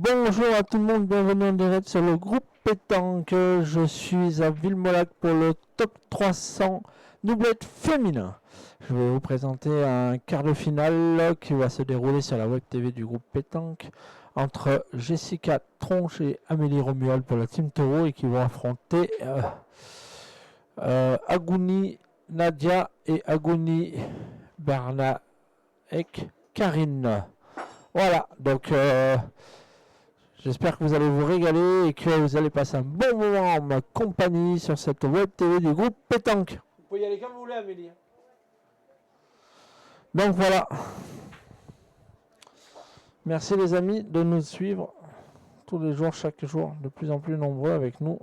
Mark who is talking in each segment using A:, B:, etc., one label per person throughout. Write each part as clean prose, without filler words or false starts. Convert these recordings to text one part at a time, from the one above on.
A: Bonjour à tout le monde, bienvenue en direct sur le groupe Pétanque. Je suis à Villemolac pour le top 300 doublette féminin. Je vais vous présenter un quart de finale qui va se dérouler sur la web TV du groupe Pétanque entre Jessica Tronche et Amélie Romuald pour la Team Taureau et qui vont affronter Agouni Nadia et Agouni Bernaek Karine. Voilà, donc j'espère que vous allez vous régaler et que vous allez passer un bon moment en ma compagnie sur cette web TV du groupe Pétanque. Vous pouvez y aller comme vous voulez, Amélie. Donc voilà. Merci les amis de nous suivre tous les jours, chaque jour, de plus en plus nombreux avec nous.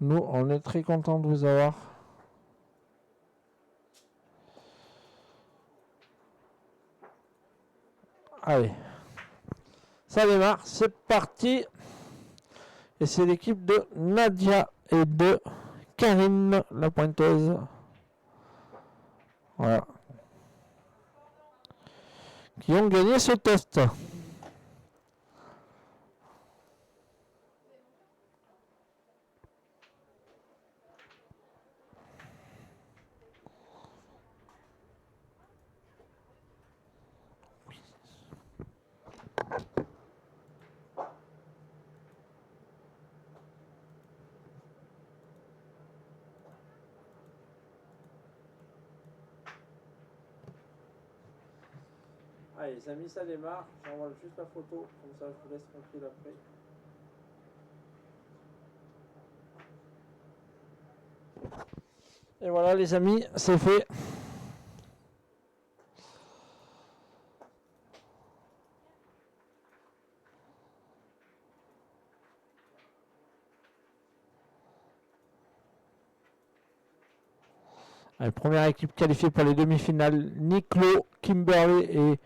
A: Nous, on est très contents de vous avoir. Allez, ça démarre, c'est parti. Et c'est l'équipe de Nadia et de Karine, la pointeuse. Voilà. Qui ont gagné ce test. Allez les amis, ça démarre. J'envoie juste la photo, comme ça je vous laisse tranquille après. Et voilà les amis, c'est fait. Allez, première équipe qualifiée pour les demi-finales, Niclo, Kimberley et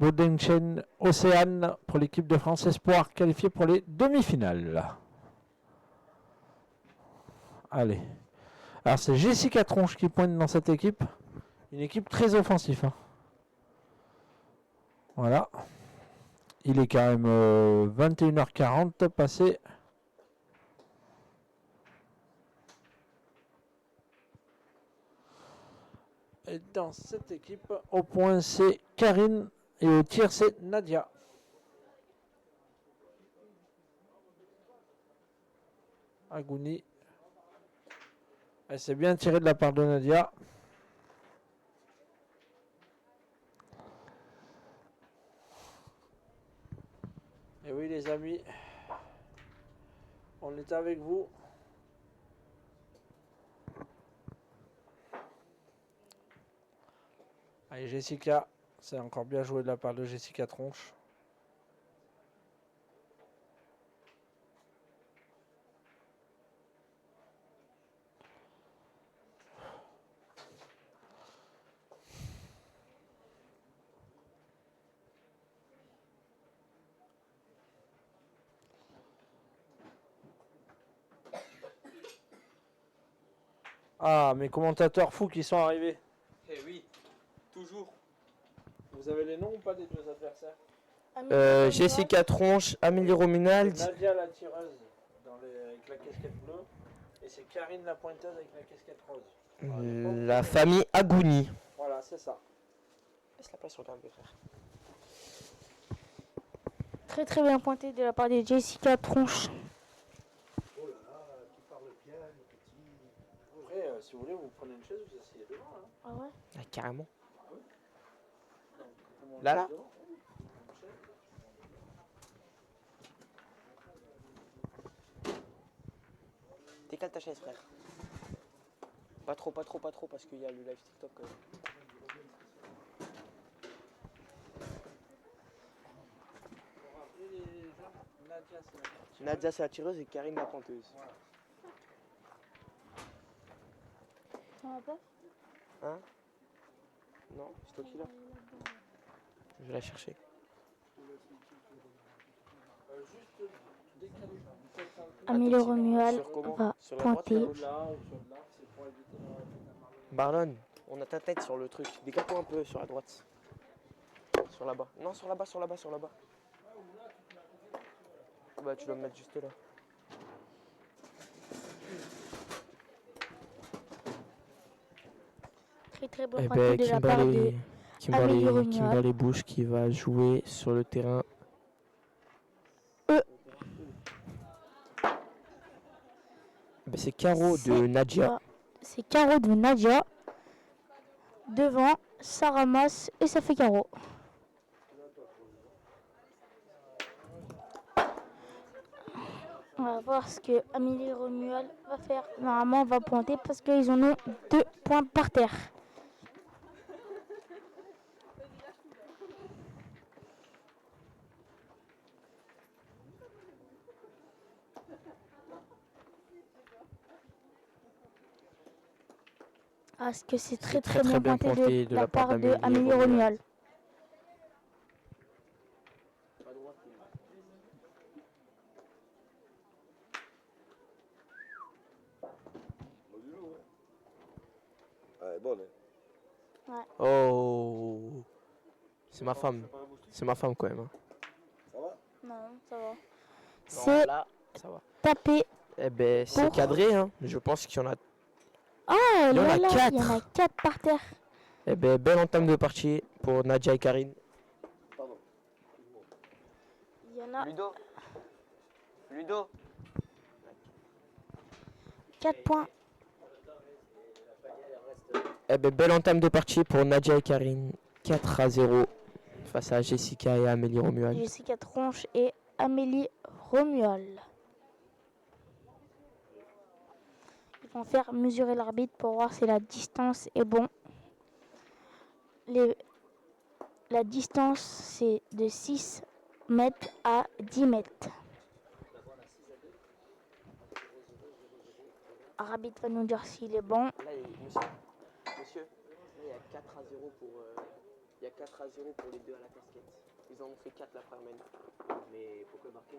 A: Bodenchen Océane pour l'équipe de France Espoir qualifiée pour les demi-finales. Allez. Alors c'est Jessica Tronche qui pointe dans cette équipe. Une équipe très offensive. Hein. Voilà. Il est quand même 21h40 passé. Et dans cette équipe, au point c'est Karine et au tir c'est Nadia. Agouni. Elle s'est bien tirée de la part de Nadia. Et oui les amis, on est avec vous. Allez Jessica, c'est encore bien joué de la part de Jessica Tronche. Ah, mes commentateurs fous qui sont arrivés.
B: Eh oui, toujours.
A: Vous avez les noms ou pas des deux adversaires?
B: Jessica Tronche, Amélie Romuald.
A: Nadia la tireuse avec la casquette bleue. Et c'est Karine la pointeuse avec la casquette rose.
B: La famille Agouni.
A: Voilà, c'est ça.
B: Laisse la place sur le frère.
C: Très très bien pointé de la part de Jessica Tronche.
A: Oh là là, tu parles bien, le petit. Après, si vous voulez, vous prenez une chaise, vous asseyez devant. Hein.
C: Ah ouais?
B: Ah, carrément.
A: Ah oui. Donc,
B: Là. Décale ta chaise, frère. Pas trop, parce qu'il y a le live TikTok. Nadia, c'est la tireuse et Karine, la pointeuse.
A: Voilà.
C: Ça va pas?
B: Hein? Non, c'est toi qui l'as. Je vais la chercher.
C: Amélie Romuald va pointer.
B: Barlon, On a ta tête sur le truc. Décale-toi un peu sur la droite. Sur là-bas. Non, sur là-bas, sur là-bas, sur là-bas. Bah, tu dois me mettre juste là.
C: Très très bon
D: Eh
C: pointé
D: ben,
C: de la part de Amélie Romuald.
D: Kimberly Bush qui va jouer sur le terrain. Ben, c'est carreau de Nadia.
C: C'est carreau de Nadia. Devant, ça ramasse et ça fait carreau. On va voir ce que Amélie Romuald va faire. Normalement, on va pointer parce qu'ils en ont 2 points par terre. Ah, ce que c'est très très bien pointé de la part de Amélie Romuald.
E: Elle est bonne.
D: Oh, c'est ma femme. C'est ma femme quand même. Hein.
E: Ça va?
C: Non, ça va.
D: Non,
C: C'est
D: là, ça va.
C: tapé.
D: Eh ben, c'est
C: Pour-
D: cadré. Hein. Je pense qu'il y en a.
C: Ah,
D: Il y en a
C: là, il y en a
D: 4.
C: 4 par terre.
D: Eh ben, belle entame de partie pour Nadia et Karine.
E: Pardon.
C: Il y en a
B: Ludo. Ludo.
C: 4 points.
D: Eh ben, belle entame de partie pour Nadia et Karine. 4-0 face à Jessica et Amélie Romuald.
C: Jessica Tronche et Amélie Romuald. Ils vont faire mesurer l'arbitre pour voir si la distance est bon. La distance, c'est de 6 mètres à 10 mètres. L'arbitre va nous dire s'il est bon.
B: Là, monsieur, là, il y a 4-0 pour, il y a 4-0 pour les deux à la casquette. Ils en ont fait 4 la première manche. Mais pourquoi marquer?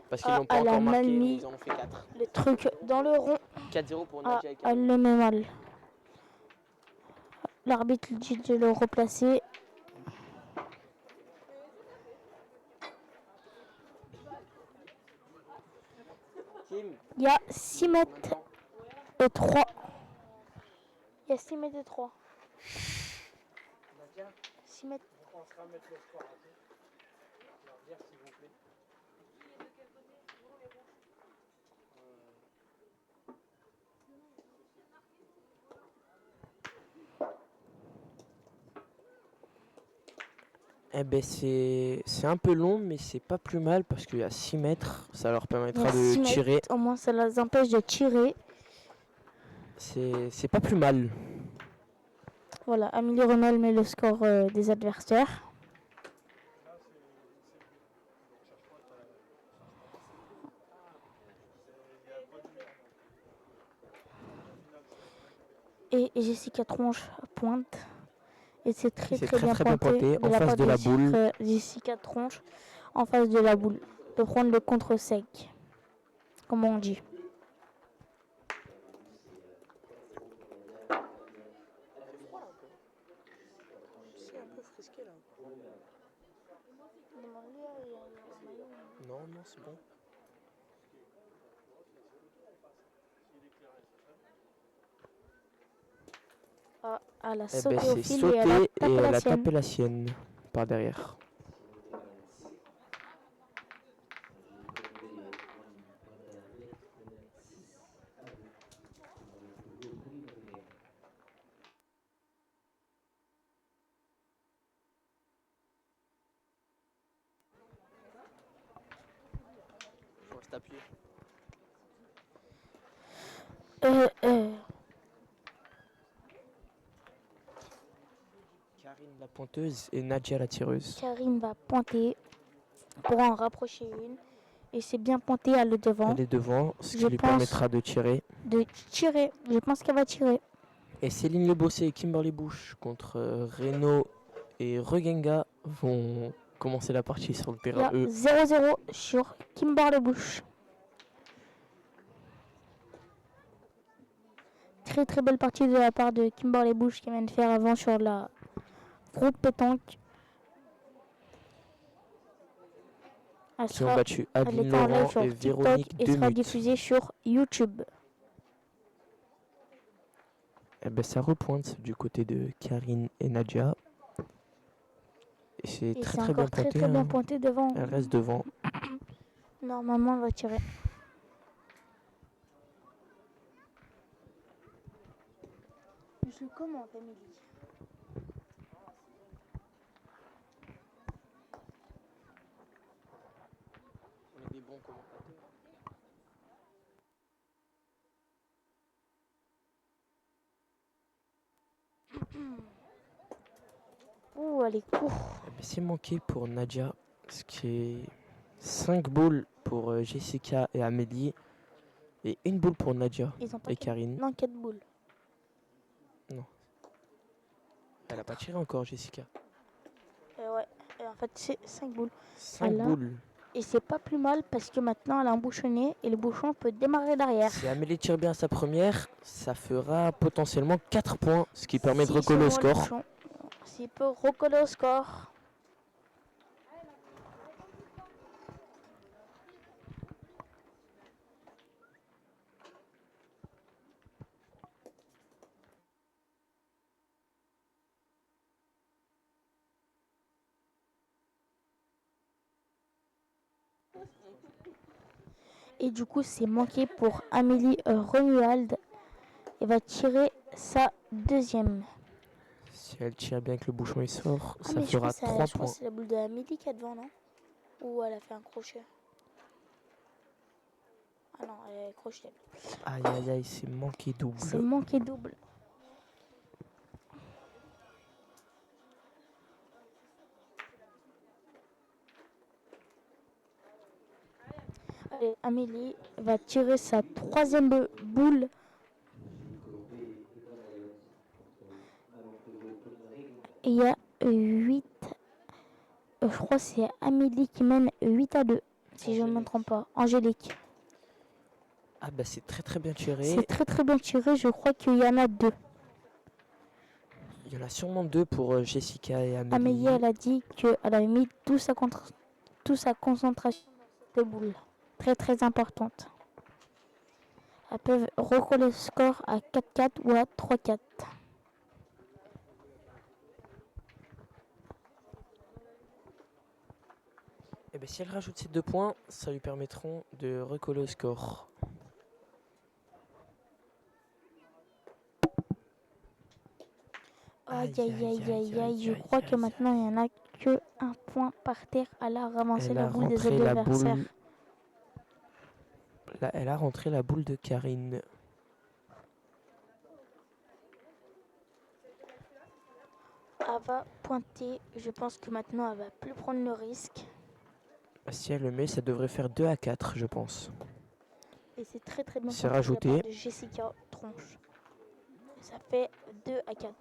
D: Parce qu'ils
C: Ah,
D: n'ont pas
C: elle a
D: encore
C: mal
D: marqué.
C: mis.
D: Mais
B: Ils en ont fait 4.
C: Le truc dans le rond.
B: 4-0 pour
C: Ah,
B: Nadia et
C: elle
B: Karine.
C: le met mal. L'arbitre lui dit de le replacer.
B: Kim,
C: Il y a 6 mètres
B: maintenant.
C: et 3. Il y a 6 mètres et 3. 6 mètres.
D: Eh ben, c'est un peu long, mais c'est pas plus mal parce qu'il y a 6 mètres. Ça leur permettra
C: Il y a 6
D: de
C: mètres.
D: tirer.
C: Au moins, ça les empêche de tirer.
D: C'est pas plus mal.
C: Voilà, Amélie Romuald met le score des adversaires. Et Jessica Tronche pointe. Et c'est très
D: C'est
C: très bien
D: très bien
C: pointé
D: pointé, en face
C: part
D: de la boule.
C: Jessica Tronche en face de la boule. De prendre le contre sec, comme on dit.
B: C'est un peu frisqué là.
D: Non, non, c'est bon.
C: Ah, elle a
D: Eh
C: sauté
D: ben,
C: au
D: c'est
C: fil
D: sauté
C: et elle a
D: et
C: tapé
D: elle
C: la
D: a
C: sienne.
D: tapé la sienne par derrière.
B: Je reste appuyé.
D: Karine la pointeuse et Nadia la tireuse.
C: Karine va pointer pour en rapprocher une. Et c'est bien pointé à le devant.
D: Elle est devant, ce
C: Je
D: qui lui
C: pense-
D: permettra de tirer.
C: De tirer. Je pense qu'elle va tirer.
D: Et Céline Lebossé et Kimberly Bush contre Renaud et Regenga vont commencer la partie sur le
C: Il y
D: terrain
C: a
D: E.
C: 0-0 sur Kimberly Bush. très très belle partie de la part de Kimberly Bush qui vient de faire avant sur la groupe pétanque. Elle
D: Qui ont
C: sera,
D: battu
C: elle
D: Adeline
C: est en live
D: Laurent
C: sur
D: et
C: TikTok
D: Véronique
C: et sera
D: Demut.
C: diffusée sur YouTube.
D: Eh ben, ça repointe du côté de Karine et Nadia. Et c'est
C: Et
D: très
C: c'est
D: très bien
C: encore très
D: pointé.
C: très bien
D: Hein.
C: pointé devant.
D: Elle reste devant.
C: Normalement, elle va tirer. Je commente, Amélie.
D: On est des bons commentateurs.
C: Ouh, elle est courte.
D: Eh ben, c'est manqué pour Nadia. Ce qui est 5 boules pour Jessica et Amélie. Et une boule pour Nadia
C: Ils ont pas
D: et Karine.
C: Non, 4 boules.
D: Elle a pas tiré encore, Jessica.
C: Ouais, et en fait, c'est 5 boules.
D: 5
C: Voilà.
D: boules.
C: Et c'est pas plus mal parce que maintenant, elle a un bouchonnet et le bouchon peut démarrer derrière.
D: Si Amélie tire bien sa première, ça fera potentiellement 4 points, ce qui permet de
C: Si
D: recoller au
C: seulement le
D: score.
C: bouchon, s'il peut recoller au score. Et du coup, c'est manqué pour Amélie Romuald. Elle va tirer sa deuxième.
D: Si elle tire bien que le bouchon il sort,
C: Ah,
D: ça
C: mais
D: fera 3
C: je crois
D: points.
C: que c'est la boule de Amélie qui est devant, non? Ou elle a fait un crochet? Ah non, elle est crochet.
D: Aïe aïe aïe, c'est manqué double.
C: C'est manqué double. Allez, Amélie va tirer sa troisième boule. Et il y a 8. Je crois que c'est Amélie qui mène 8-2, si je ne me trompe pas. Angélique.
D: Ah bah c'est très très bien tiré.
C: C'est très très bien tiré, je crois qu'il y en a 2.
D: Il y en a sûrement 2 pour Jessica et Amélie.
C: Amélie, elle a dit qu'elle avait mis toute sa concentration dans cette boule. Très très importante. Elles peuvent recoller le score à 4-4 ou à 3-4.
D: Et bien si elle rajoute ces 2 points, ça lui permettront de recoller au score.
C: Aïe aïe aïe aïe aïe, je crois que maintenant il n'y en a que un point par terre. Elle a ramassé
D: Elle
C: la
D: a
C: boule des
D: rentré la
C: adversaires.
D: boule. Là, elle a rentré la boule de Karine.
C: Elle va pointer, je pense que maintenant elle va plus prendre le risque.
D: Si elle le met, ça devrait faire 2-4, je pense.
C: Et c'est très très bien
D: C'est
C: pointé de la part
D: rajouté.
C: de Jessica Tronche. Ça fait 2-4.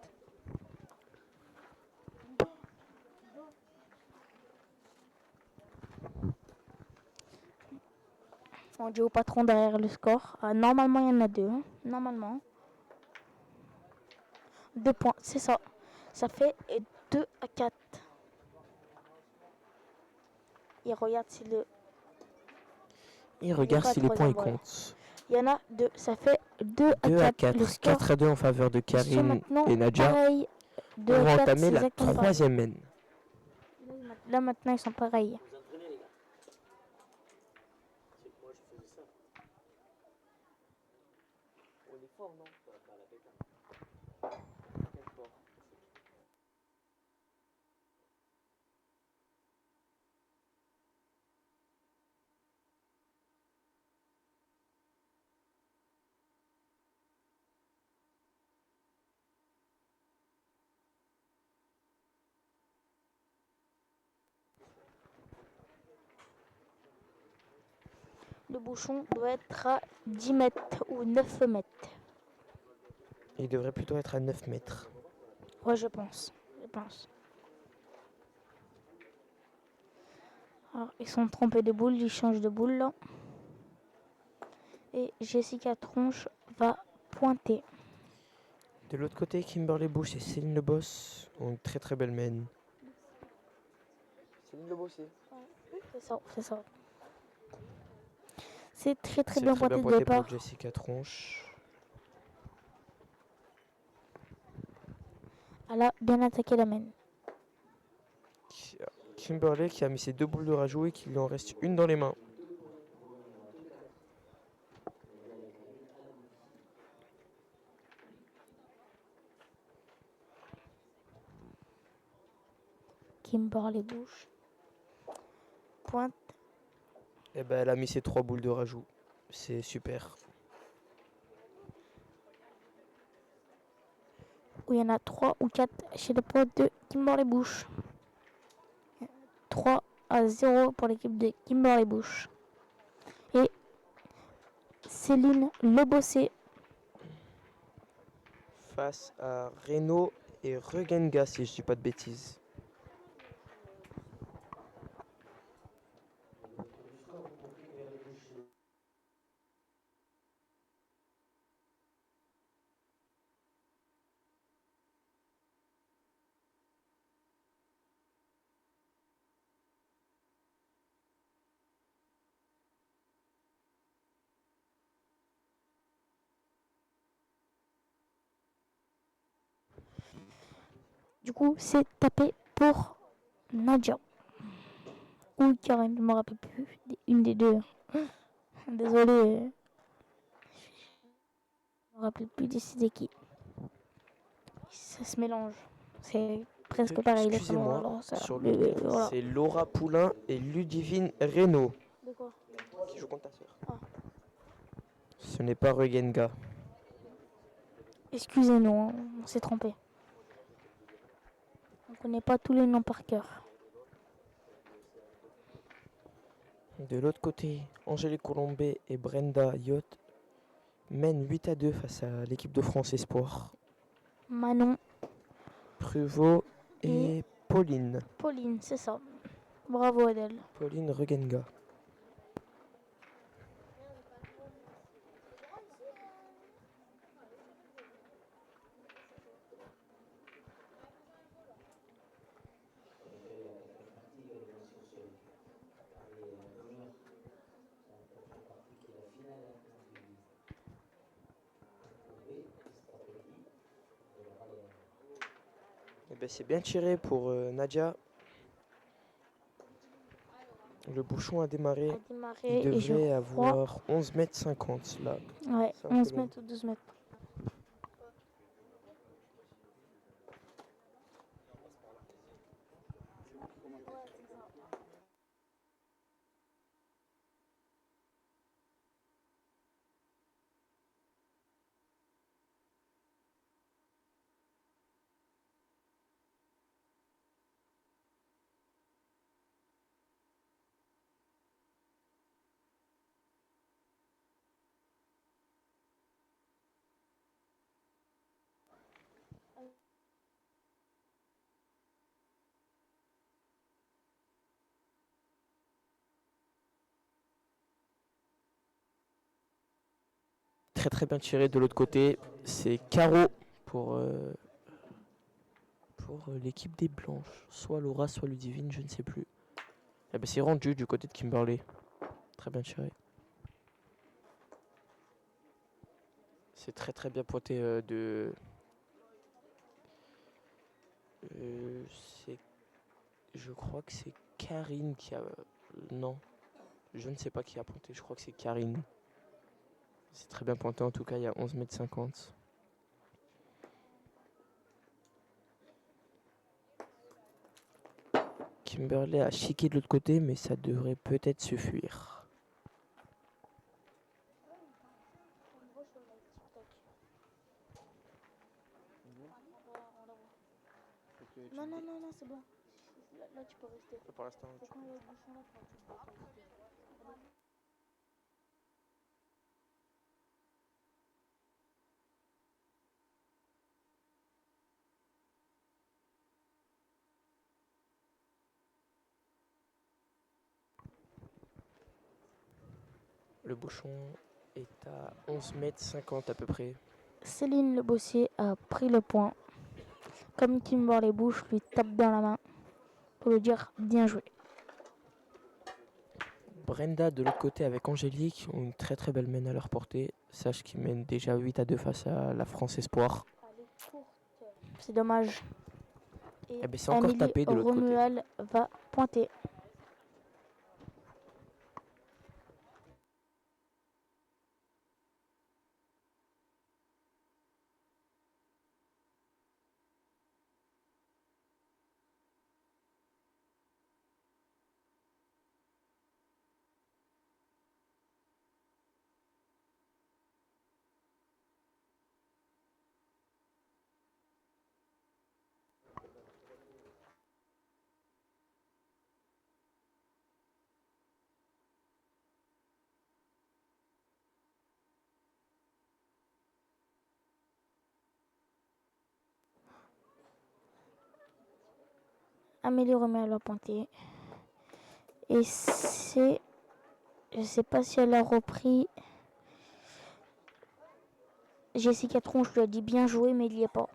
C: On dit au patron derrière le score. Normalement, il y en a 2. Hein. Normalement. 2 points, c'est ça. Ça fait 2-4. Et regarde si le...
D: Il regarde
C: pas
D: si les points ils
C: troisième,
D: comptent.
C: Il y en a 2. Ça fait 2-4. Le score
D: 4-2 en faveur de
C: ils sont
D: Karine
C: maintenant
D: et Nadia.
C: pareils.
D: On
C: 2
D: va
C: 4,
D: entamer
C: c'est
D: la
C: exactement pareil.
D: 3e mène.
C: Là maintenant, ils sont pareils.
B: Vous entraînez les gars. C'est que moi je faisais ça. On est fort, non? Pas la pétanque. Quel sport?
C: Le bouchon doit être à 10 mètres ou 9 mètres.
D: Il devrait plutôt être à 9 mètres.
C: Ouais, je pense. Alors, ils sont trompés de boule, ils changent de boule là. Et Jessica Tronche va pointer.
D: De l'autre côté, Kimberly Bush et Céline Le Boss ont une très très belle main.
B: Céline Le Bossé.
C: C'est ça, c'est ça. C'est très très
D: C'est
C: bien
D: très bien
C: pointé de
D: pointé
C: départ.
D: pour Jessica Tronche.
C: Elle a bien attaqué la main.
D: Kimberly qui a mis ses 2 boules de rajout et qui lui en reste une dans les mains.
C: Kimberly Bush. Pointe.
D: Et ben elle a mis ses 3 boules de rajout. C'est super.
C: Où il y en a 3 ou 4 chez les potes de Kimberly Bush. 3-0 pour l'équipe de Kimberly Bush. Et Céline Le Bossé.
D: Face à Renault et Regenga si je dis pas de bêtises.
C: Du coup, c'est tapé pour Nadia. Ou Karen, je me rappelle plus. Une des deux. Désolée. Je me rappelle plus décider qui. Ça se mélange. C'est presque pareil les prénoms.
D: Excusez-moi,
C: Alors ça,
D: sur
C: mais,
D: le groupe,
C: voilà.
D: c'est Laura Poulain et Ludivine Renault
C: De quoi?
D: qui jouent contre ta sœur.
C: Ah.
D: Ce n'est pas Regenga.
C: Excusez-nous, hein, on s'est trompé. On connaît pas tous les noms par cœur.
D: De l'autre côté, Angélique Colombet et Brenda Yacht mènent 8-2 face à l'équipe de France Espoir.
C: Manon,
D: Pruvot et Pauline.
C: Pauline, c'est ça. Bravo Adèle.
D: Pauline Regenga. Eh ben, c'est bien tiré pour Nadia. Le bouchon a démarré.
C: A démarré
D: Il
C: et je
D: devrait
C: crois...
D: avoir 11,50 m là.
C: Ouais,
D: C'est un peu
C: 11
D: long.
C: mètres ou 12 mètres.
D: Très très bien tiré de l'autre côté. C'est Caro pour l'équipe des Blanches. Soit Laura, soit Ludivine, je ne sais plus. Eh ben, c'est rendu du côté de Kimberly. Très bien tiré. C'est très très bien pointé c'est... Je crois que c'est Karine qui a... non. Je ne sais pas qui a pointé. Je crois que c'est Karine. C'est très bien pointé. En tout cas, il y a 11,50 m. Kimberly a chiqué de l'autre côté, mais ça devrait peut-être suffire.
C: Non, non, non, non, c'est bon. Là, tu peux rester.
D: Pour l'instant,
C: Faut qu'on aille au bouchon, là, faut que tu te baisses.
D: le bouchon est à 11,50 m à peu près.
C: Céline Le Bossier a pris le point. Comme Kimberley Bush lui tape dans la main pour lui dire bien joué.
D: Brenda de l'autre côté avec Angélique ont une très très belle mène à leur portée. Sache qu'ils mènent déjà 8-2 face à la France Espoir.
C: C'est dommage. Et
D: Eh ben, c'est encore
C: Amélie
D: tapé de l'autre côté.
C: Romuald va pointer. Amélie Romuald va pointer. Et c'est... Je sais pas si elle a repris. Jessica Tronche lui a dit bien joué, mais il n'y est pas.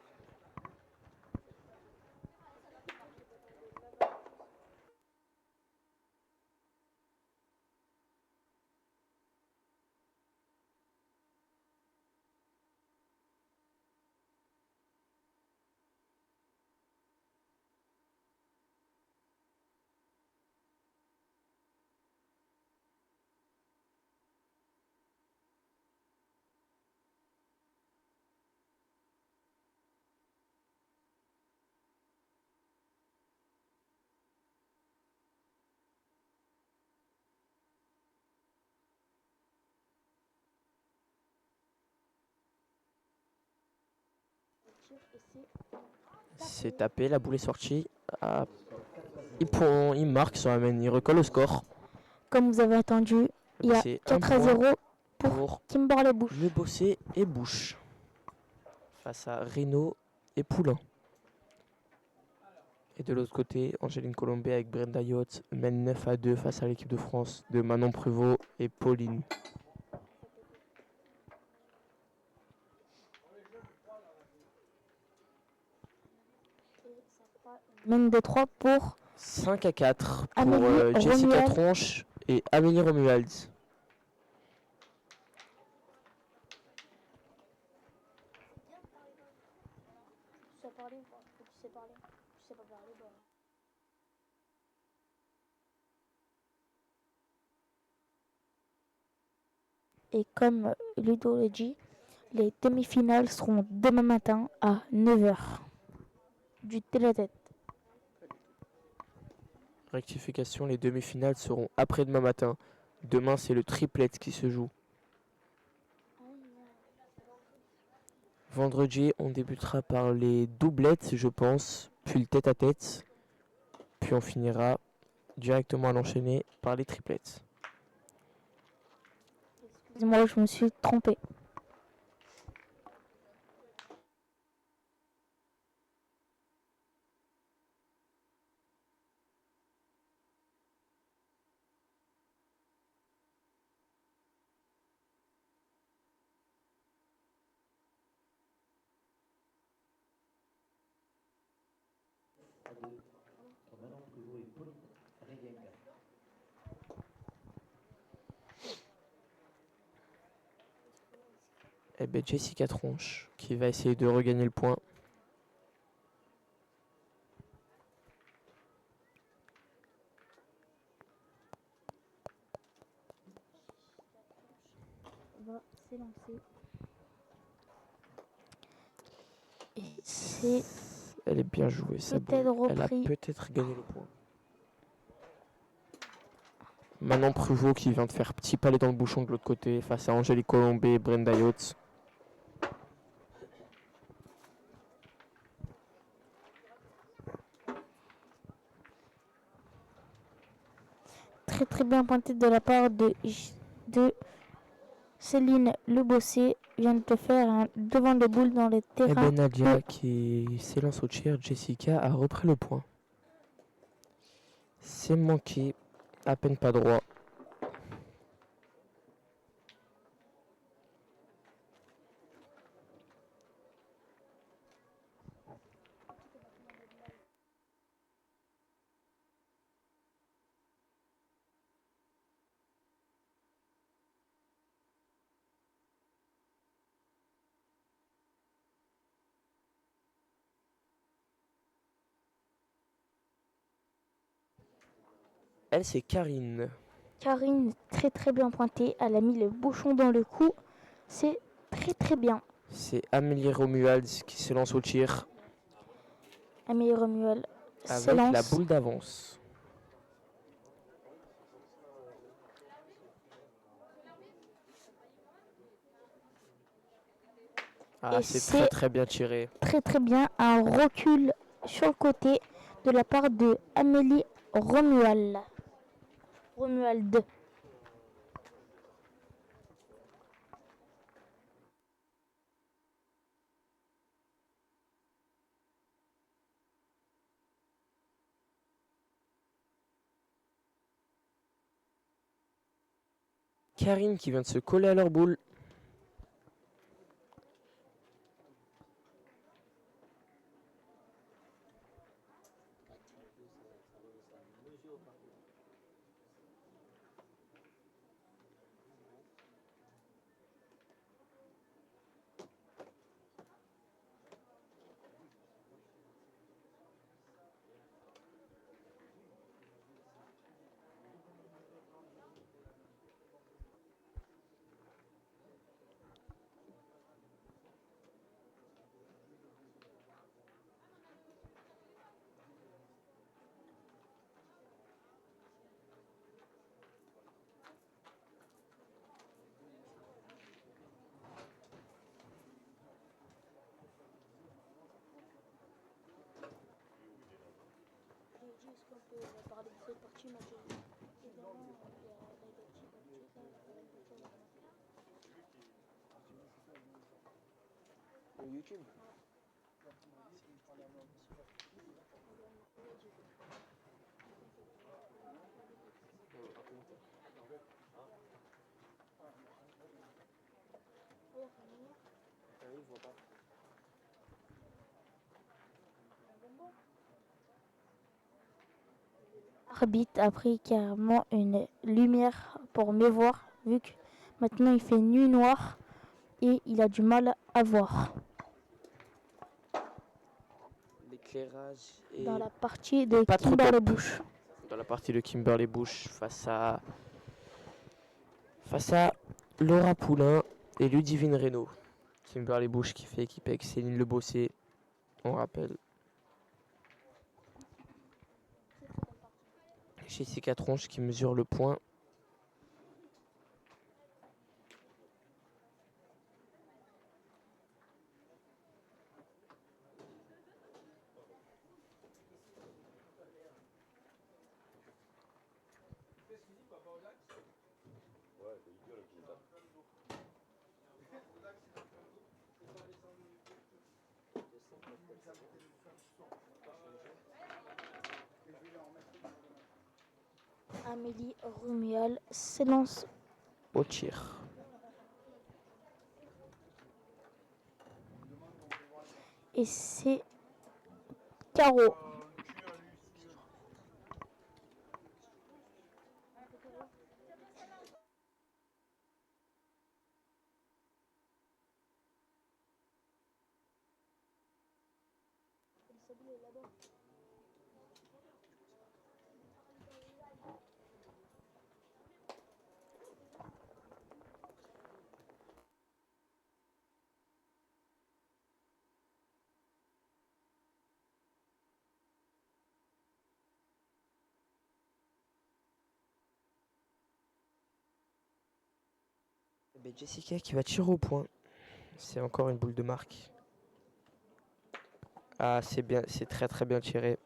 D: C'est tapé, la boule est sortie. Ah, il marque sur la main, il recolle au score.
C: Comme vous avez entendu, il y a
D: C'est un
C: 4-0
D: point
C: pour
D: pour
C: Kimberley Bush.
D: Le Bossé et Bouche face à Reno et Poulain. Et de l'autre côté, Angéline Colombet avec Brenda Yacht mène 9-2 face à l'équipe de France de Manon Pruvot et Pauline.
C: Mène de 3 pour
D: 5-4 pour
C: Amélie
D: Jessica
C: Romuald.
D: Tronche et Amélie Romuald.
C: Et comme Ludo l'a dit, les demi-finales seront demain matin à 9h du Télétête.
D: Rectification, les demi-finales seront après-demain matin. Demain, c'est le triplet qui se joue. Vendredi, on débutera par les doublettes, je pense, puis le tête-à-tête. Puis on finira directement à l'enchaîner par les triplettes.
C: Excusez-moi, je me suis trompé.
D: Eh bien, Jessica Tronche qui va essayer de regagner le point.
C: Va s'élancer. Et c'est
D: Elle est bien jouée, sa boule.
C: peut-être
D: Elle a
C: repris.
D: peut-être gagné le point. Manon Pruvot qui vient de faire petit palais dans le bouchon de l'autre côté face à Angélique Colombet et Brenda Yacht.
C: Très très bien pointé de la part de Céline Le Bossé. Vient de faire un devant de boule dans les
D: Et
C: terrains.
D: ben Nadia qui s'élance au tir. Jessica a repris le point. C'est manqué, à peine pas droit. Elle, c'est Karine.
C: Karine, très très bien pointée. Elle a mis le bouchon dans le cou. C'est très très bien.
D: C'est Amélie Romuald qui se lance au tir
C: Amélie Romuald
D: avec
C: s'élance.
D: la boule d'avance. Ah,
C: Et
D: c'est
C: c'est
D: très très bien tiré.
C: très très bien. Un recul sur le côté de la part de Amélie Romuald. Romuald.
D: Karine qui vient de se coller à leur boule.
B: YouTube.
C: L'arbitre a pris carrément une lumière pour mieux voir, vu que maintenant il fait nuit noire et il a du mal à voir.
D: L'éclairage est
C: Dans la partie de
D: pas trop
C: Kimberly
D: top.
C: Bush.
D: Dans la partie de Kimberly Bush face à Laura Poulain et Ludivine Reynaud. Kimberly Bush qui fait équipe avec Céline Le Bossé, on rappelle. Jessica Tronche qui mesure le point.
C: Amélie Romuald s'élance
D: Au tir.
C: et c'est carreau.
D: Jessica qui va tirer au point. C'est encore une boule de marque. Ah, c'est bien, c'est très très bien tiré.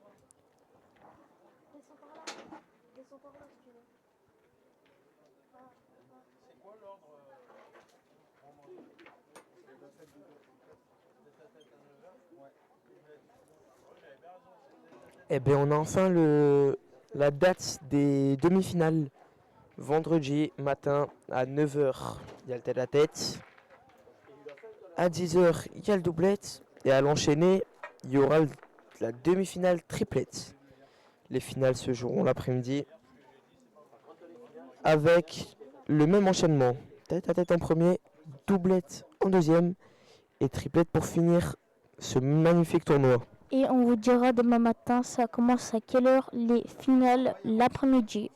D: Eh bien, on a enfin la date des demi-finales. Vendredi matin à 9h, il y a le tête-à-tête. À 10h, il y a le doublette. Et à l'enchaîner, il y aura la demi-finale triplette. Les finales se joueront l'après-midi avec le même enchaînement. Tête-à-tête en premier, doublette en deuxième et triplette pour finir ce magnifique tournoi.
C: Et on vous dira demain matin, ça commence à quelle heure les finales l'après-midi.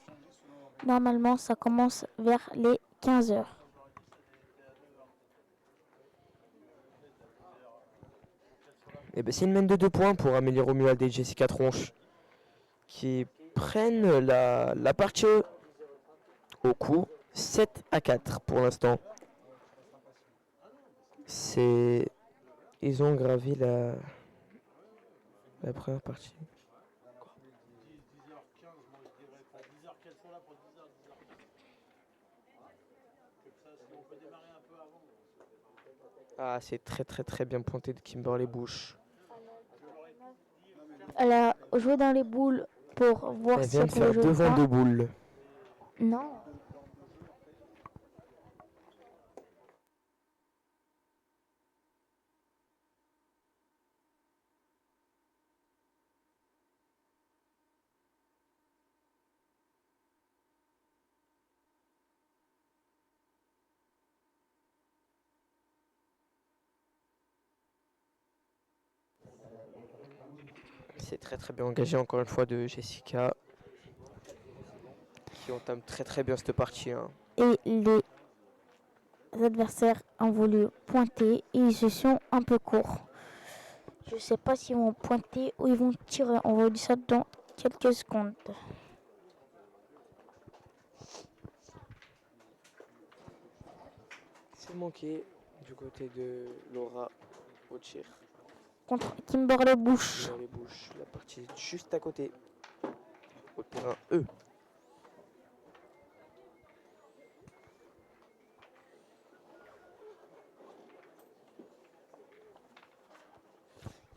C: Normalement, ça commence vers les 15 heures.
D: Et ben c'est une mène de 2 points pour Amélie Romuald et Jessica Tronche qui prennent la partie au coup 7-4 pour l'instant. Ils ont gravi la première partie. Ah, c'est très bien pointé de Kimberly Bush.
C: Elle a joué dans les boules pour voir
D: Elle
C: si
D: vient
C: elle
D: de
C: pouvait
D: faire
C: jouer ou
D: devant
C: pas.
D: deux boules.
C: Non.
D: C'est très bien engagé encore une fois de Jessica qui entame très bien cette partie. Hein.
C: Et les adversaires ont voulu pointer et ils se sont un peu courts. Je sais pas s'ils vont pointer ou ils vont tirer. On va dire ça dans quelques secondes.
D: C'est manqué du côté de Laura Ochir.
C: Contre Kimberly Bush.
D: Dans les bouches, la partie est juste à côté. Au terrain E.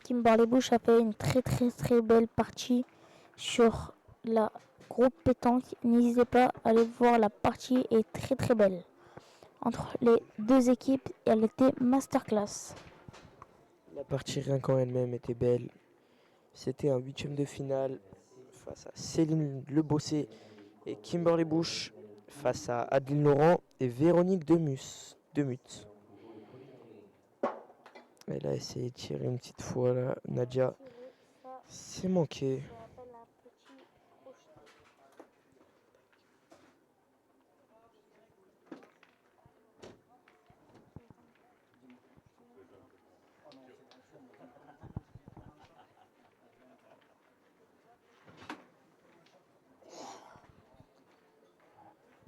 C: Kimberly Bush a fait une très belle partie sur la groupe pétanque. N'hésitez pas à aller voir, la partie est très belle. Entre les deux équipes, elle était masterclass.
D: La partie rien qu'en elle-même était belle. C'était un 8e de finale face à Céline Lebossé et Kimberly Bush face à Adeline Laurent et Véronique Demut. Elle a essayé de tirer une petite fois là, Nadia. C'est manqué.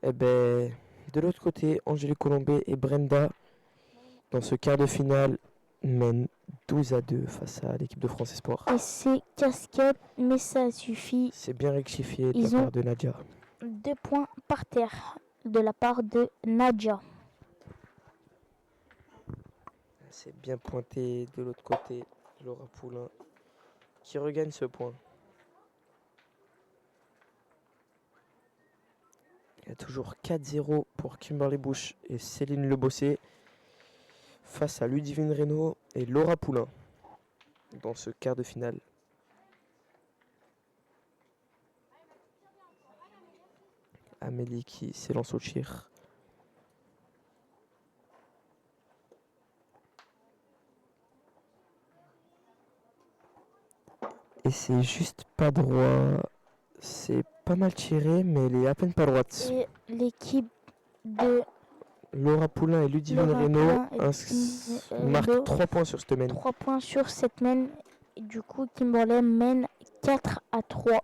D: Et ben, de l'autre côté, Angélique Colombet et Brenda, dans ce quart de finale, mènent 12-2 face à l'équipe de France Espoir.
C: Et c'est casquette, mais ça suffit.
D: C'est bien rectifié de
C: Ils
D: la
C: ont-
D: part de Nadia.
C: 2 points par terre de la part de Nadia.
D: C'est bien pointé de l'autre côté, Laura Poulain qui regagne ce point. Il y a toujours 4-0 pour Kimberly Bush et Céline Lebossé face à Ludivine Reynaud et Laura Poulain dans ce quart de finale. Amélie qui s'élance au tir. Et c'est juste pas droit. C'est pas mal tiré, mais elle est à peine pas droite.
C: Et l'équipe de
D: Laura Poulain et Ludivine
C: Laura
D: Reynaud
C: Poulain et
D: marquent 3 points sur cette semaine.
C: 3 points sur cette mène. Et du coup, Kimberley mène 4-3.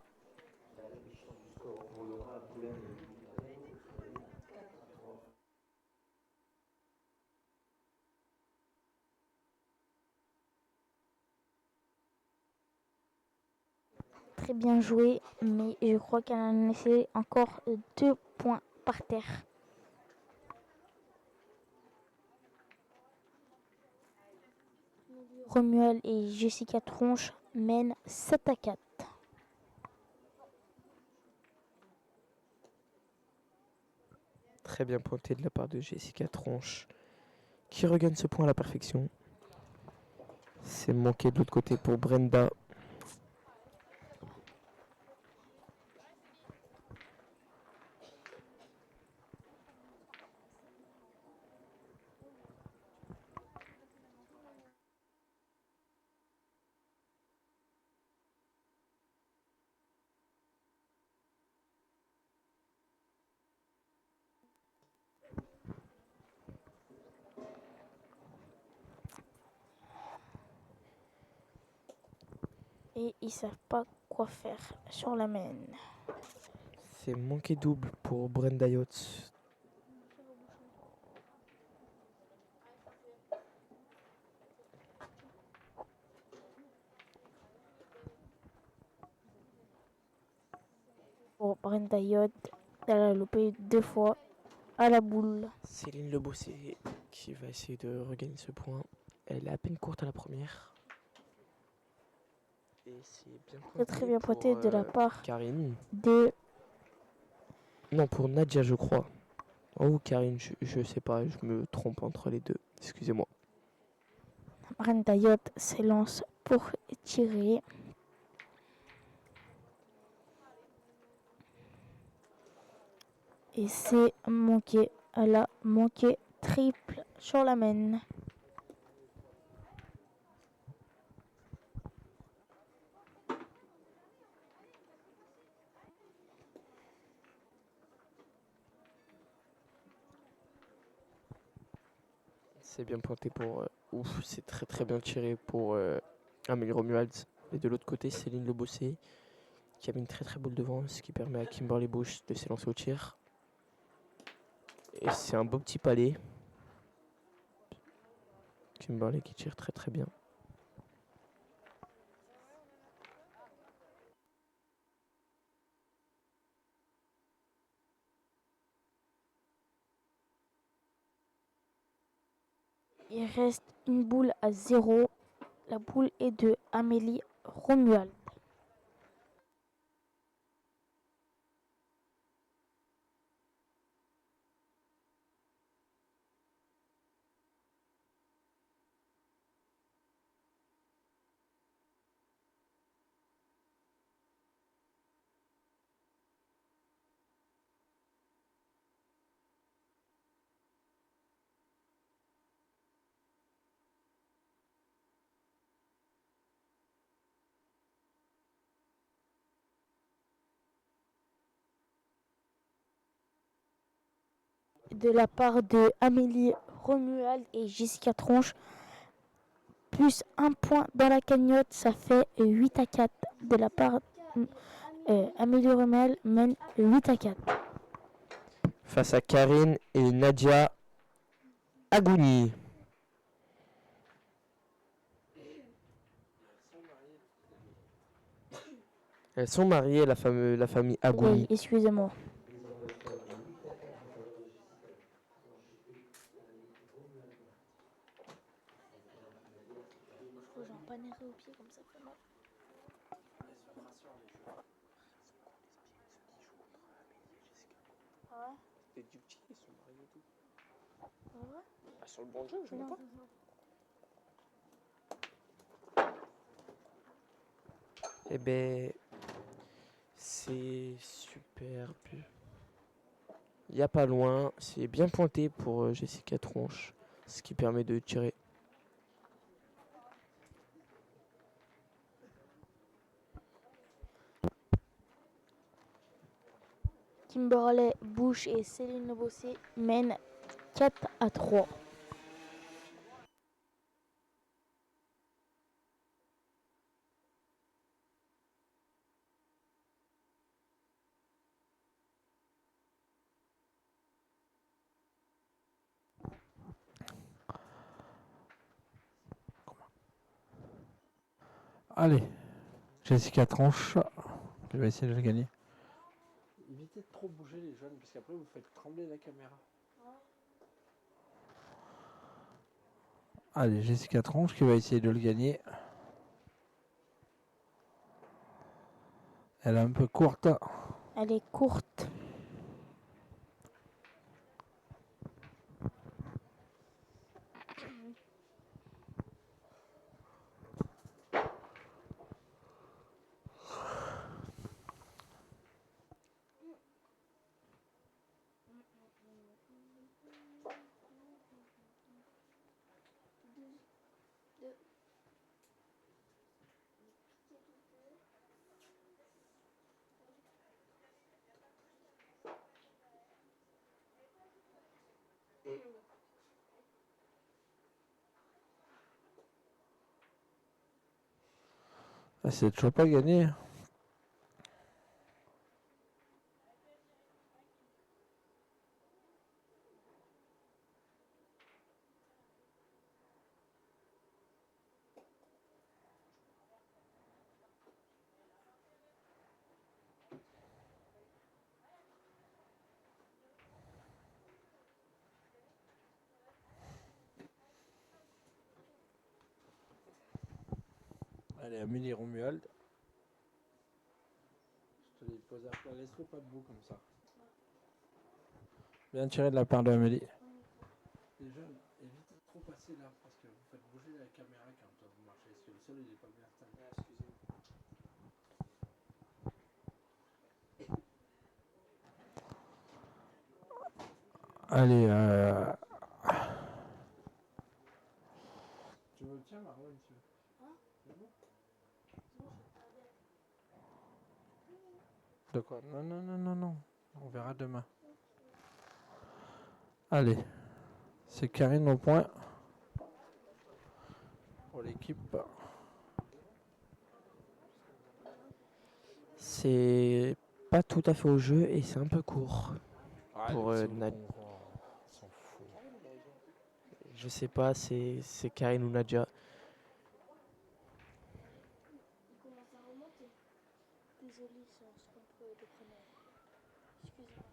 C: Très bien joué, mais je crois qu'elle en a laissé encore 2 points par terre. Romuald et Jessica Tronche mènent 7-4.
D: Très bien pointé de la part de Jessica Tronche qui regagne ce point à la perfection. C'est manqué de l'autre côté pour Brenda.
C: et ils savent pas quoi faire sur la main.
D: C'est manqué double pour Brenda Yachts.
C: Pour Brenda Yacht, elle a loupé 2 fois à la boule.
D: Céline Lebossé qui va essayer de regagner ce point. Elle est à peine courte à la première. Et c'est bien
C: C'est très bien
D: pour,
C: pointé de la part
D: Karine.
C: de
D: Non, pour Nadia, je crois. Ou Karine, je sais pas, je me trompe entre les deux. Excusez-moi.
C: Brenda Yacht s'élance pour tirer. Et c'est manqué. Elle a manqué triple sur la main.
D: C'est bien pointé pour... ouf, c'est très très bien tiré pour Amélie Romuald. Et de l'autre côté, Céline Lebossé qui a mis une très très boule devant, ce qui permet à Kimberly Bush de s'élancer au tir. Et c'est un beau petit palais. Kimberly qui tire très très bien.
C: Il reste une boule à 0. La boule est de Amélie Romuald. De la part de Amélie Romuald et Jessica Tronche, plus un point dans la cagnotte, ça fait 8 à 4. De la part Amélie Romuald mène 8 à 4.
D: Face à Karine et Nadia Agouni. Elles sont mariées, la famille Agouni.
C: Oui, excusez-moi. J'en panerai au pied comme ça fait mal. Ah ouais?
B: Les Ducti, ils sont mariés et tout.
C: Ah ouais?
B: Ah, sur le banc de jeu, je ne
C: Non.
B: pas.
D: Eh ben, c'est super. Il n'y a pas loin, c'est bien pointé pour Jessica Tronche, ce qui permet de tirer.
C: Kimberly Bush et Céline Lebossé mènent 4 à 3.
A: Allez, Jessica Tranche, je vais essayer de le gagner. Évitez de trop bouger les jeunes, parce qu'après vous faites trembler la caméra. Allez, Jessica Tranche qui va essayer de le gagner. Elle est un peu courte.
C: Elle est courte.
A: Ah, c'est toujours pas gagné. Allez, Amélie Romuald. Je te les pose à plat. Laisse-le pas debout comme ça. Bien tiré de la part de Amélie. Les jeunes, évitez de trop passer là parce que vous faites bouger la caméra quand vous marchez. Parce que le sol il est pas bien installé.
B: Ah, excusez-moi.
A: Allez, tu veux le tien, Marwan, tu veux? C'est bon. De quoi? Non, non, non, non, non. On verra demain. Allez. C'est Karine au point. Pour l'équipe.
D: C'est pas tout à fait au jeu et c'est un peu court. Pour,
A: c'est
D: Nad-
A: bon, on s'en fout.
D: Je sais pas, c'est Karine ou Nadia.
C: Il commence à remonter. Désolée, ça se trompe de prénom. Excusez-moi.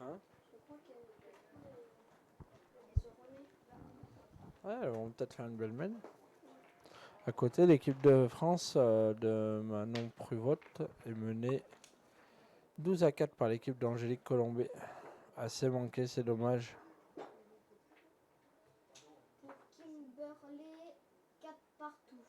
A: Hein?
C: Je crois qu'elle se remet.
A: Ouais, ils vont peut-être faire une belle mène. À côté, l'équipe de France de Manon Pruvot est menée 12-4 par l'équipe d'Angélique Colombet. Assez manqué, c'est dommage.
C: Pour Kimberley, 4 partout.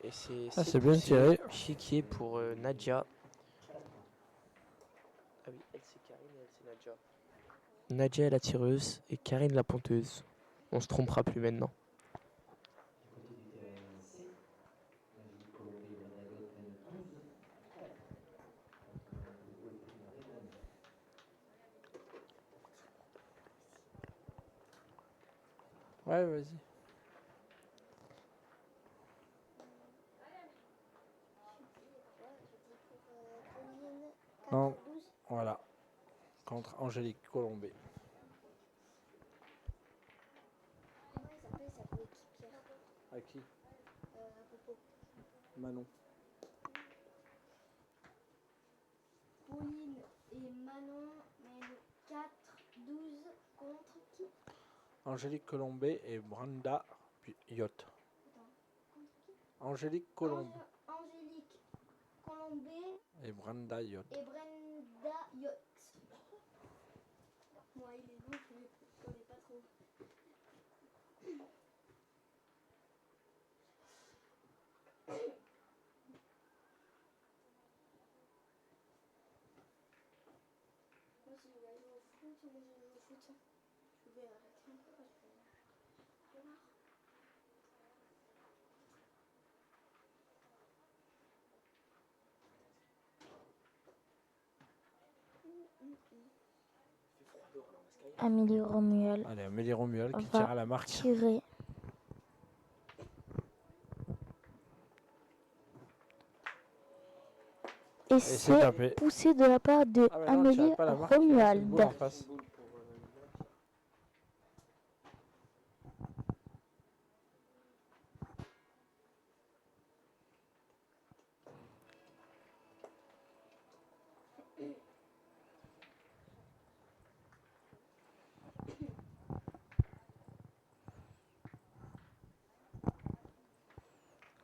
D: Et
A: C'est bien tiré.
D: Chiquier pour Nadia. Ah oui, elle c'est Karine et elle c'est Nadia. Nadia est la tireuse et Karine la ponteuse. On se trompera plus maintenant.
A: Ouais, vas-y. Non, voilà. Contre Angélique Colombet.
C: Comment il s'appelle sa coéquipière
A: À qui?
C: à Popo.
A: Manon.
C: Pauline et Manon mènent 4-12 contre qui?
A: Angélique Colombet et Branda Yacht.
C: Attends, contre qui?
A: Angélique Colombet
C: Angélique Colombet
A: et Branda Yacht.
C: et Brenda Yacht. Moi, il est non, je ne connais pas trop. Moi, si je vais aller au foot, moi je vais au foot. Je vais arrêter un peu parce que j'ai marre. Amélie Romuald
A: Allez, Amélie Romuald qui
C: va
A: tire à la marque.
C: tirer. Et
A: c'est
C: c'est
A: tapé.
C: poussé de la part de
A: Ah bah non, tu
C: Amélie
A: as pas la marque, c'est une boule
C: Romuald.
A: en face.
B: Boule pour Nadia.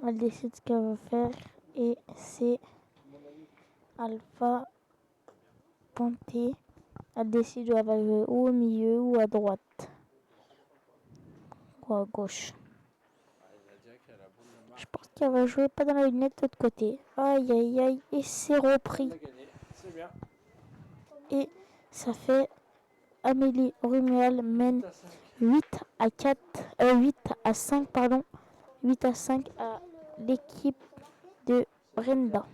C: Elle décide ce qu'elle va faire et c'est Alpha Ponté. Elle décide où elle va jouer, ou au milieu ou à droite. Ou à gauche.
A: Elle va dire qu'elle a la boule de marque.
C: Je pense qui va jouer pas dans la lunette de l'autre côté. Aïe aïe aïe, et c'est repris.
A: On a gagné. C'est bien.
C: Et ça fait Amélie Ruméal mène 8 à 4, 8 à 5, pardon. 8 à 5 à l'équipe de Brenda.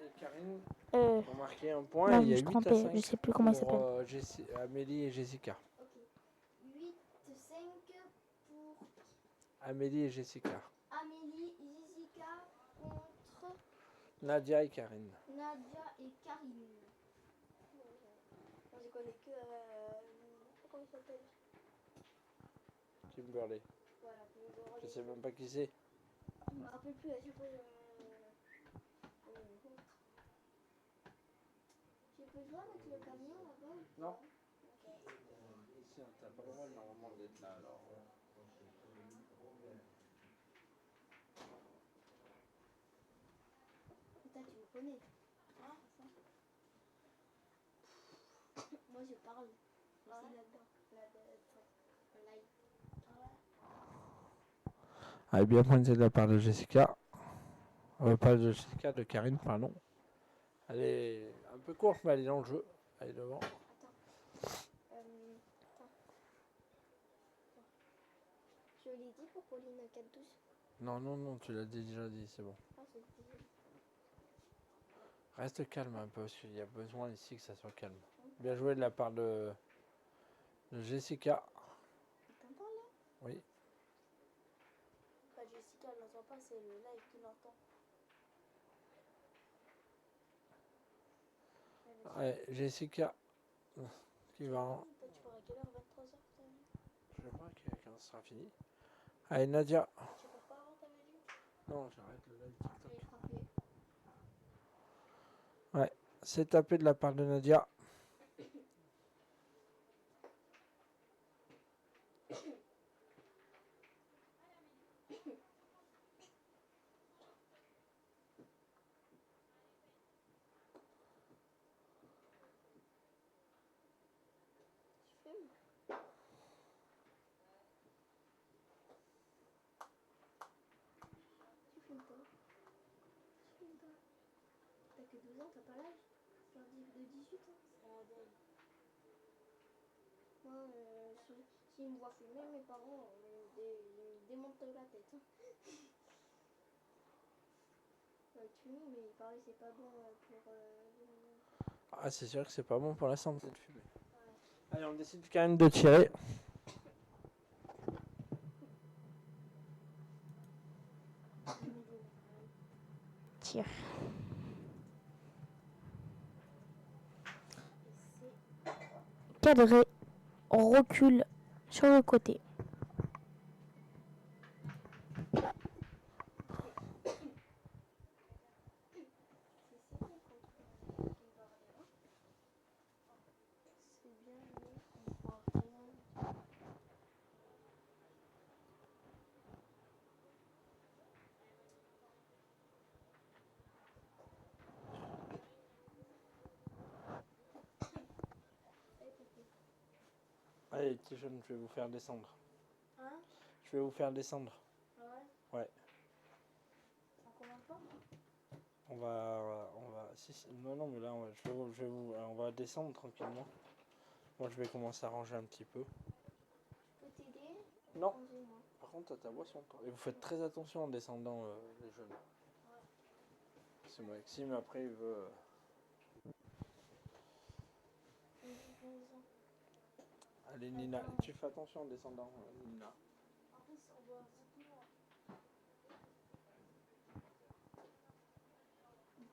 A: Et Karine
C: Euh,
A: ont marqué un point.
C: non,
A: Et il y a
C: je me
A: 8 à
C: trompais,
A: 5
C: je sais plus comment il
A: pour
C: s'appelle.
A: Amélie et Jessica.
F: 8-5 pour
A: Amélie et Jessica.
F: Amélie et Jessica contre
A: Nadia et Karine.
F: Nadia et Karine. Moi je connais que. Comment il s'appelle?
A: Kimberley.
F: Voilà,
A: Je sais même pas qui c'est.
F: je me rappelle plus, je peux. Tu peux jouer avec le camion là-bas ou
A: Non.
F: pas?
A: Ici, t'as pas le droit normalement d'être là alors.
F: Putain, tu me connais. Hein, ça. Moi je parle. C'est là-dedans. Live.
A: Ah, bien pointé de la part de Jessica. Pas de Jessica, de Karine, pardon. Elle est un peu courte, mais elle est dans le jeu. Elle est devant.
F: Attends. Je l'ai dit pour Pauline 4-12.
A: Non, non, non, tu l'as déjà dit, c'est bon.
F: Ah, c'est dit.
A: Reste calme un peu, parce qu'il y a besoin ici que ça soit calme. Bien joué de la part de Jessica.
F: T'entends là?
A: Oui.
F: Bah, Jessica, elle n'entend pas, c'est le live qui l'entend.
A: Ouais, Jessica. Qui va en...
F: Toi, tu pars à quelle heure? 23h, t'as vu?
A: Je sais pas quand ce sera fini. Allez, Nadia.
F: Tu pars pas avant, t'avais dit?
A: Non, j'arrête le live TikTok.
F: J'ai frappé.
A: Ouais, c'est tapé de la part de Nadia.
F: Tu fumes? Tu fumes pas? Tu fumes pas? T'as que 12 ans, t'as pas l'âge? Tu leur dis de 18 ans? C'est la dingue. Moi, s'ils me voient fumer, mes parents, ils me démontent la tête. Hein. Tu fumes, mais il paraît que c'est pas bon pour...
A: Ah, c'est sûr que c'est pas bon pour la santé de fumer.
F: Ouais.
A: Allez, on décide quand même de tirer.
C: Tire. Cadré, on recule sur le côté.
F: C'est bien, mais on voit rien.
A: Allez, petit jeune, je vais vous faire descendre.
F: Hein?
A: Je vais vous faire descendre.
F: Ah ouais?
A: Ouais.
F: Ça commence pas?
A: On va, non, non, mais là, on va descendre tranquillement. Moi, je vais commencer à ranger un petit peu.
F: Je peux t'aider?
A: Non.
F: Ranger-moi.
A: Par contre, t'as ta boisson, toi. Et vous faites très attention en descendant, les jeunes.
F: Ouais.
A: C'est Maxime, après, il veut...
F: J'ai 11 ans.
A: Allez, Nina, tu fais attention en descendant, Nina.
F: Après, on doit soutenir.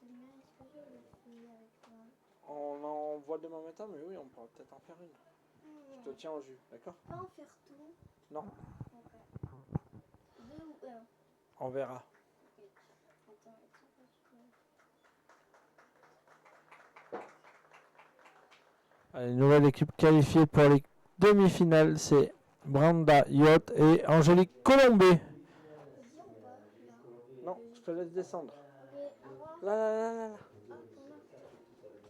F: Demain, est-ce que je vais finir avec toi?
A: On en voit demain matin, mais oui, on pourra peut-être en faire une. Je te tiens au jus, d'accord?
F: Pas en faire tout.
A: Non.
F: Ok. 2 ou 1?
A: On verra.
F: Ok. Attends, est-ce que
A: Allez, nouvelle équipe qualifiée pour les demi-finales, c'est Branda Yacht et Angélique Colombé.
F: Vas-y, on va là.
A: Non, je te laisse descendre.
F: Ok, au revoir.
A: Là, là, là, là, là.
F: Ah, on a.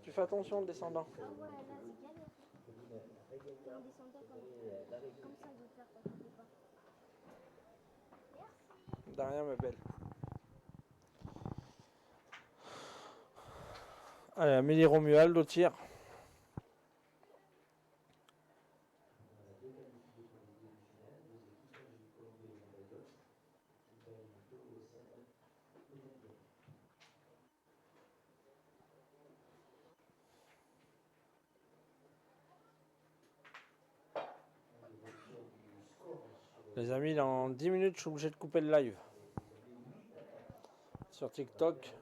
A: Tu fais attention en descendant.
F: Ah ouais, là, c'est galère. En descendant comme ça, je vais faire, t'inquiète pas. Merci.
A: De rien, ma belle. Allez, Amélie Romuald au tir. Les amis, dans 10 minutes, je suis obligé de couper le live sur TikTok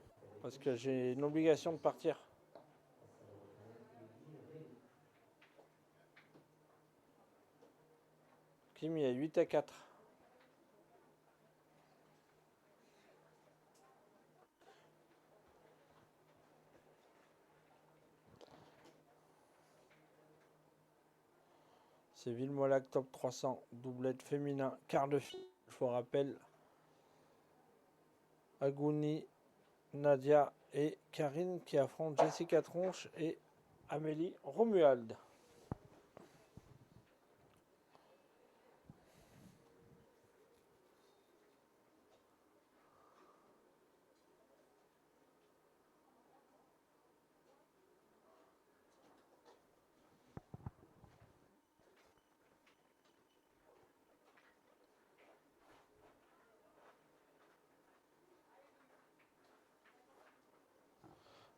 A: parce que j'ai une obligation de partir. Kim, il y a 8-4. C'est Villemolac top 300, doublette féminin, quart de finale. Je vous rappelle, Agouni, Nadia et Karine qui affrontent Jessica Tronche et Amélie Romuald.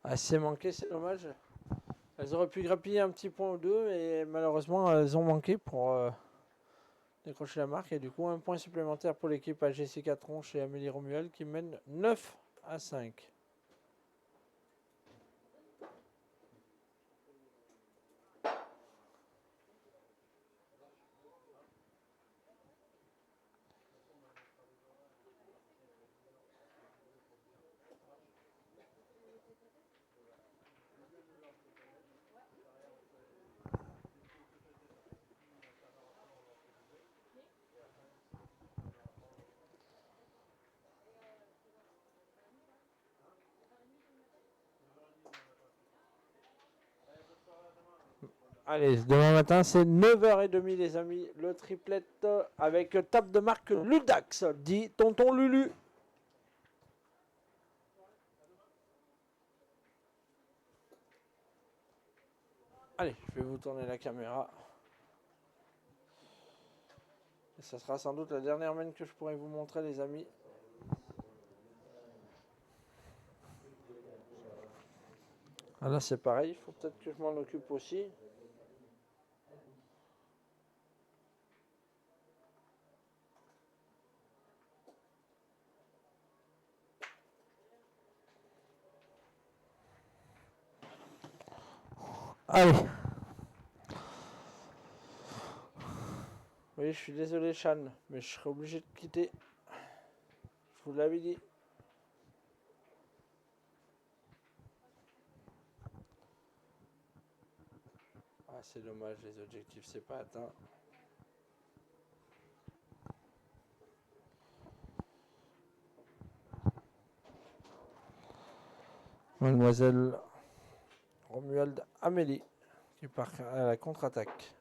A: Ah, c'est manqué, c'est dommage. Elles auraient pu grappiller un petit point ou deux, mais malheureusement, elles ont manqué pour décrocher la marque. Et du coup, un point supplémentaire pour l'équipe à Jessica Tronche et Amélie Romuald qui mènent 9-5. Allez, demain matin, c'est 9h30, les amis. Le triplette avec tape de marque Ludax, dit Tonton Lulu. Allez, je vais vous tourner la caméra. Et ça sera sans doute la dernière main que je pourrai vous montrer, les amis. Ah là, c'est pareil, il faut peut-être que je m'en occupe aussi. Allez. Oui, je suis désolé, Chan, mais je serai obligé de quitter. Je vous l'avais dit. Ah, c'est dommage, les objectifs, c'est pas atteint. Mademoiselle Romuald Amélie qui part à la contre-attaque.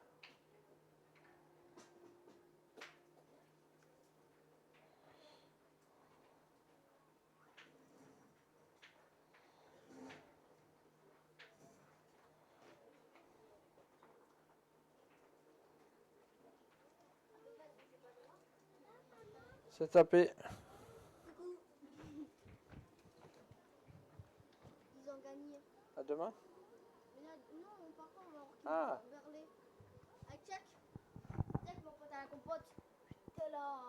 A: C'est tapé.
F: Ils ont gagné.
A: À demain.
F: Mais là, non, par contre, on va retourner
A: Ah.
F: vers les. Ah, check. Check, mon pote à la compote. T'es là.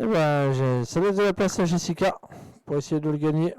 A: Et ben, ça laisse de la place à Jessica pour essayer de le gagner.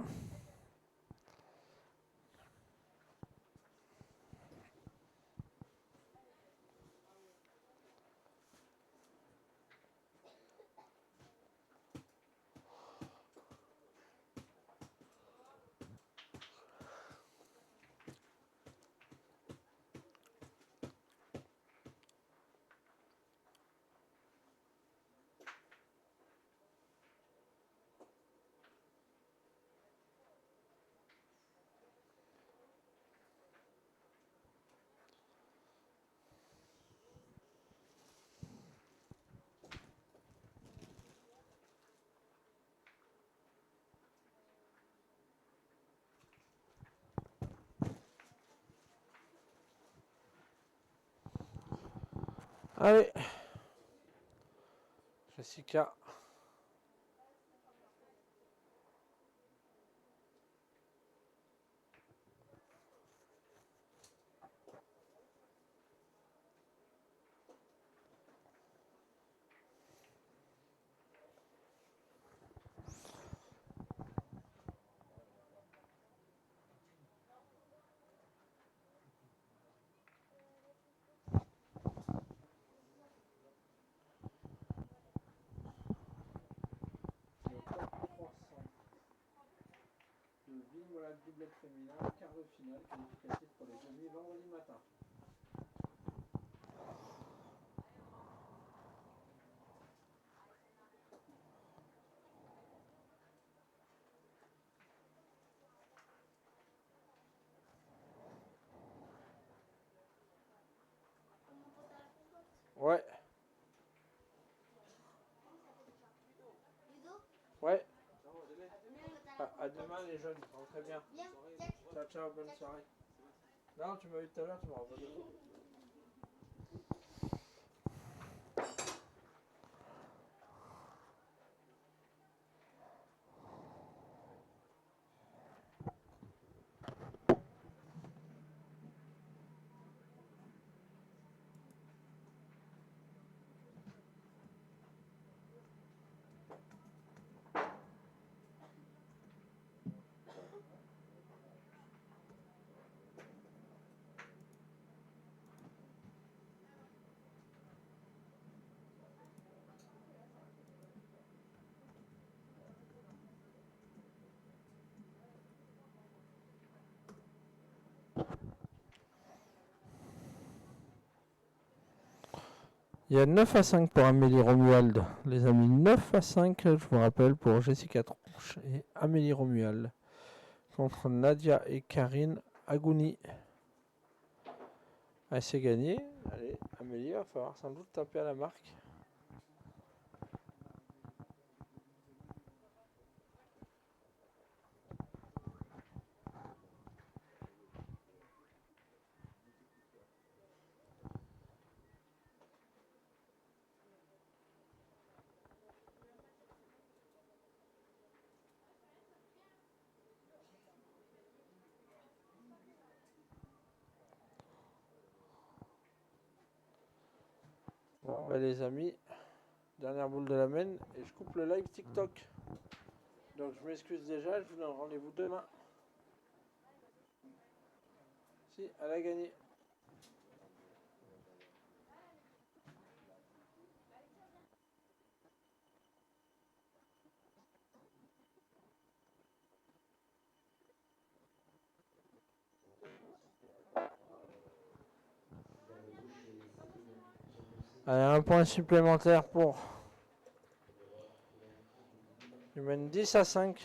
A: Allez. Jessica. Le Villemola doublette féminin, quart de finale, qualificatif pour les demi vendredi matin. Ouais. Ouais. À demain les jeunes, très bien. Ciao, ciao, bonne soirée. Non, tu m'as vu tout à l'heure, tu m'as envoyé. Il y a 9 à 5 pour Amélie Romuald. Les amis, 9 à 5, je vous rappelle, pour Jessica Tronche et Amélie Romuald. Contre Nadia et Karine Agouni. Ah, c'est gagné. Allez, Amélie, va falloir sans doute taper à la marque. Bon, bah, les amis, dernière boule de la main et je coupe le live TikTok. Donc je m'excuse déjà, je vous donne rendez-vous demain. Si, elle a gagné. Allez, un point supplémentaire pour. Il mène 10 à 5.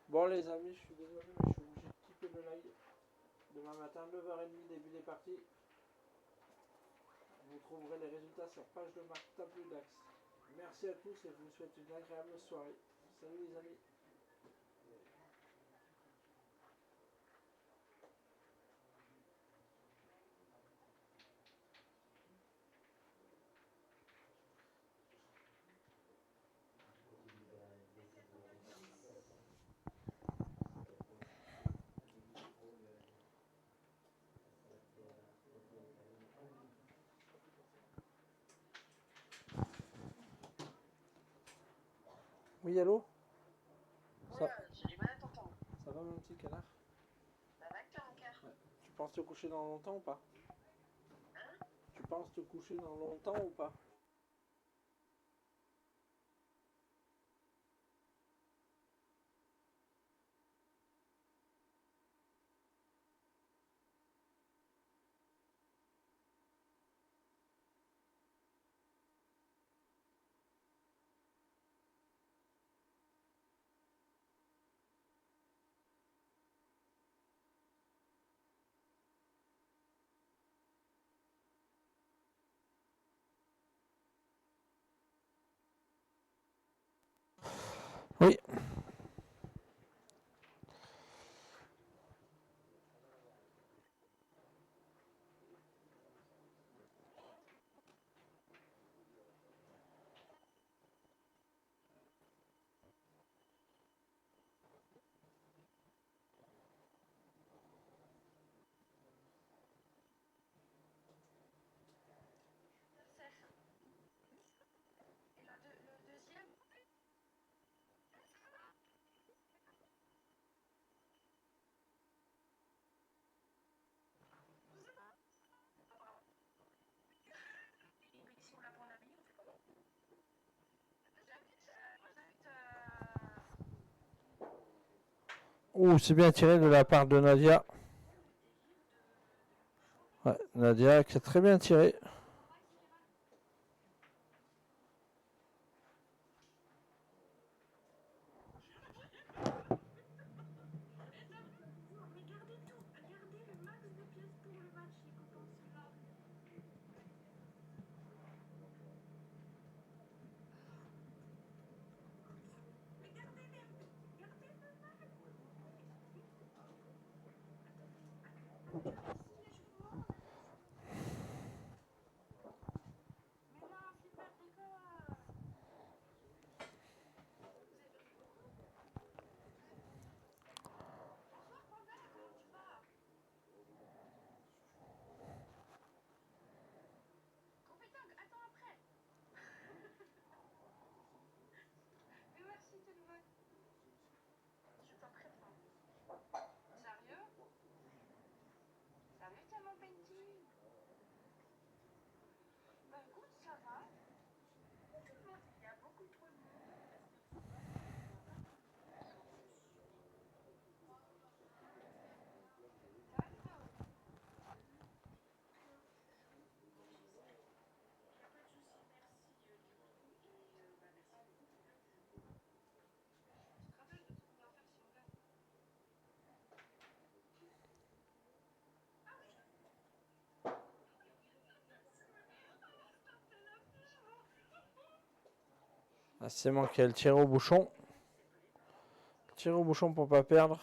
A: Bon les amis, je suis désolé mais je suis obligé de quitter le live. Demain matin, 9h30, début des parties. Vous trouverez les résultats sur page de marque Tableau d'Axe. Merci à tous et je vous souhaite une agréable soirée. Salut les amis. Oui, allô?
G: J'ai du mal à t'entendre.
A: Ça va mon petit canard?
G: Ça va que ton cœur?
A: Ouais. Tu penses te coucher dans longtemps ou pas?
G: Hein?
A: Tu penses te coucher dans longtemps ou pas? Ouh, c'est bien tiré de la part de Nadia. Ouais, Nadia qui a très bien tiré. Ah, c'est manqué le tir au bouchon. Tir au bouchon pour pas perdre.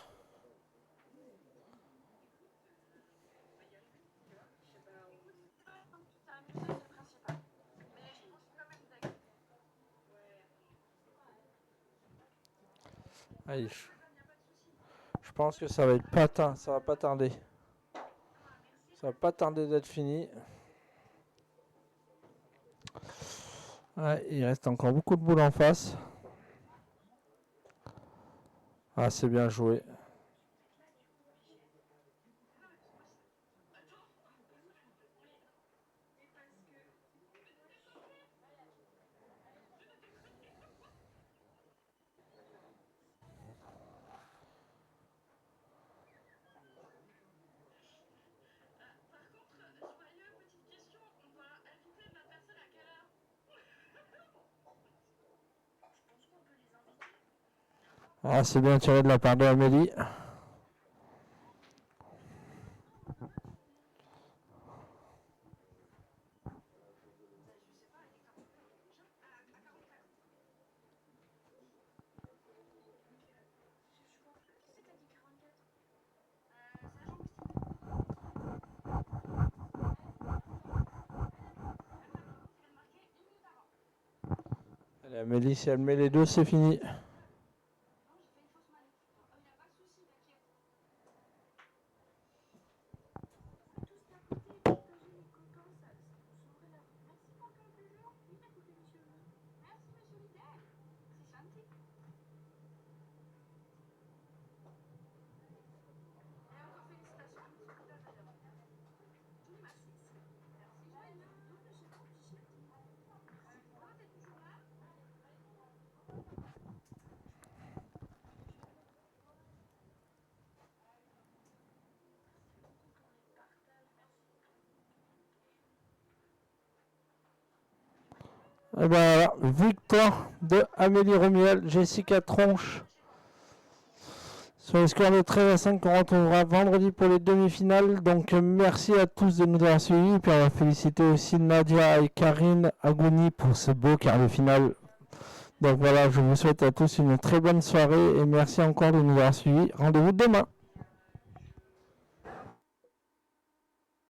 A: Allez, je pense que ça va être patin, ça va pas tarder. Ça va pas tarder d'être fini. Ouais, il reste encore beaucoup de boules en face. Ah, c'est bien joué. Ah, c'est bien tiré de la part de Amélie. Allez, Amélie, si elle met les deux, c'est fini. Et ben voilà, victoire de Amélie Romuel, Jessica Tronche. Sur le score de 13 à 5 qu'on retrouvera vendredi pour les demi-finales. Donc merci à tous de nous avoir suivis. Et puis on va féliciter aussi Nadia et Karine Agouni pour ce beau quart de finale. Donc voilà, je vous souhaite à tous une très bonne soirée et merci encore de nous avoir suivis. Rendez-vous demain.